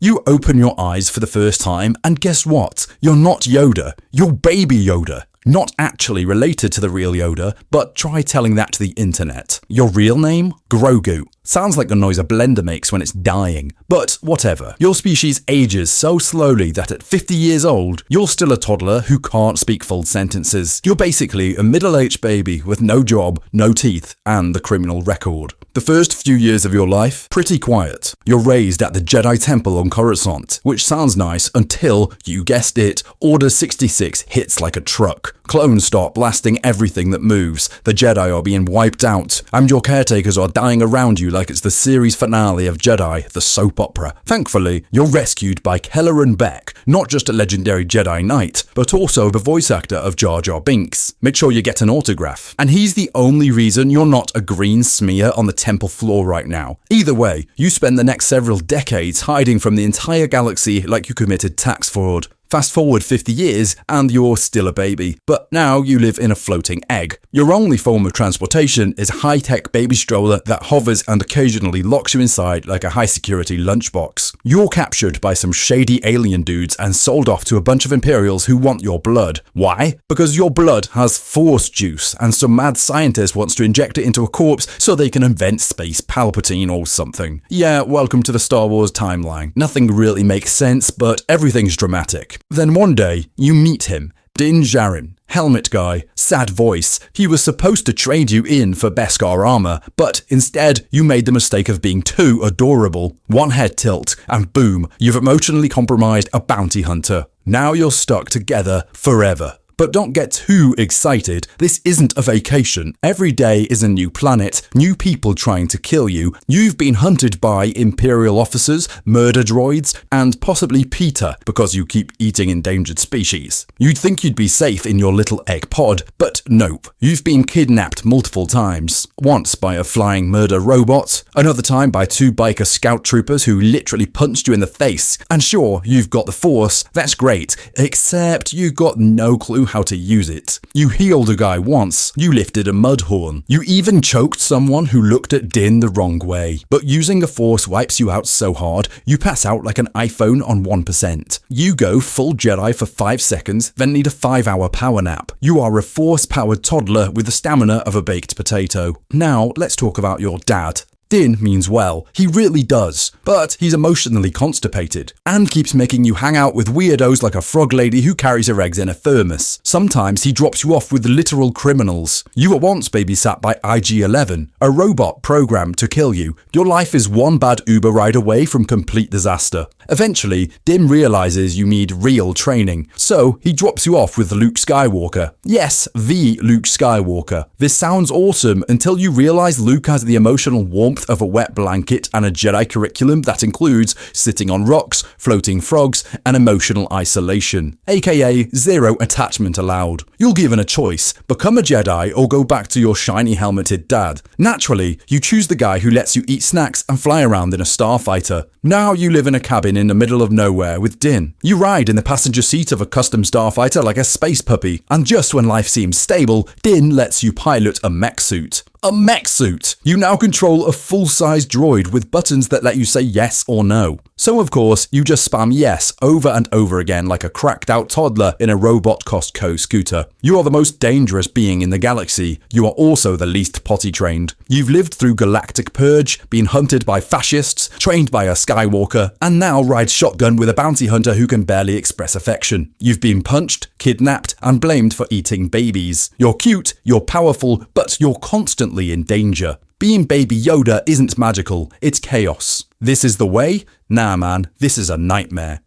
You open your eyes for the first time and guess what? You're not Yoda, you're Baby Yoda. Not actually related to the real Yoda, but try telling that to the internet. Your real name? Grogu. Sounds like the noise a blender makes when it's dying, but whatever. Your species ages so slowly that at 50 years old, you're still a toddler who can't speak full sentences. You're basically a middle-aged baby with no job, no teeth, and a criminal record. The first few years of your life, pretty quiet. You're raised at the Jedi Temple on Coruscant, which sounds nice until, you guessed it, Order 66 hits like a truck. Clones start blasting everything that moves, the Jedi are being wiped out, and your caretakers are dying around you like it's the series finale of Jedi, the soap opera. Thankfully, you're rescued by Kelleran Beck, not just a legendary Jedi Knight, but also the voice actor of Jar Jar Binks. Make sure you get an autograph. And he's the only reason you're not a green smear on the temple floor right now. Either way, you spend the next several decades hiding from the entire galaxy like you committed tax fraud. Fast forward 50 years and you're still a baby, but now you live in a floating egg. Your only form of transportation is a high-tech baby stroller that hovers and occasionally locks you inside like a high-security lunchbox. You're captured by some shady alien dudes and sold off to a bunch of Imperials who want your blood. Why? Because your blood has Force juice and some mad scientist wants to inject it into a corpse so they can invent Space Palpatine or something. Yeah, welcome to the Star Wars timeline. Nothing really makes sense, but everything's dramatic. Then one day, you meet him, Din Djarin, helmet guy, sad voice. He was supposed to trade you in for Beskar armor, but instead you made the mistake of being too adorable. One head tilt, and boom, you've emotionally compromised a bounty hunter. Now you're stuck together forever. But don't get too excited, this isn't a vacation. Every day is a new planet, new people trying to kill you. You've been hunted by Imperial officers, murder droids, and possibly PETA because you keep eating endangered species. You'd think you'd be safe in your little egg pod, but nope. You've been kidnapped multiple times. Once by a flying murder robot, another time by two biker scout troopers who literally punched you in the face. And sure, you've got the Force, that's great, except you got no clue how to use it. You healed a guy once, you lifted a mud horn, you even choked someone who looked at Din the wrong way. But using a Force wipes you out so hard, you pass out like an iPhone on 1%. You go full Jedi for 5 seconds, then need a 5-hour power nap. You are a Force-powered toddler with the stamina of a baked potato. Now, let's talk about your dad. Din means well, he really does, but he's emotionally constipated and keeps making you hang out with weirdos like a frog lady who carries her eggs in a thermos. Sometimes he drops you off with literal criminals. You were once babysat by IG-11, a robot programmed to kill you. Your life is one bad Uber ride away from complete disaster. Eventually, Din realizes you need real training, so he drops you off with Luke Skywalker. Yes, the Luke Skywalker. This sounds awesome until you realize Luke has the emotional warmth of a wet blanket and a Jedi curriculum that includes sitting on rocks, floating frogs, and emotional isolation, aka zero attachment allowed. You're given a choice, become a Jedi or go back to your shiny helmeted dad. Naturally, you choose the guy who lets you eat snacks and fly around in a starfighter. Now you live in a cabin in the middle of nowhere with Din. You ride in the passenger seat of a custom starfighter like a space puppy, and just when life seems stable, Din lets you pilot a mech suit. A mech suit! You now control a full-size droid with buttons that let you say yes or no. So of course, you just spam yes over and over again like a cracked-out toddler in a robot Costco scooter. You are the most dangerous being in the galaxy. You are also the least potty-trained. You've lived through galactic purge, been hunted by fascists, trained by a Skywalker, and now ride shotgun with a bounty hunter who can barely express affection. You've been punched, kidnapped, and blamed for eating babies. You're cute, you're powerful, but you're constantly in danger. Being Baby Yoda isn't magical, it's chaos. This is the way? Nah man, this is a nightmare.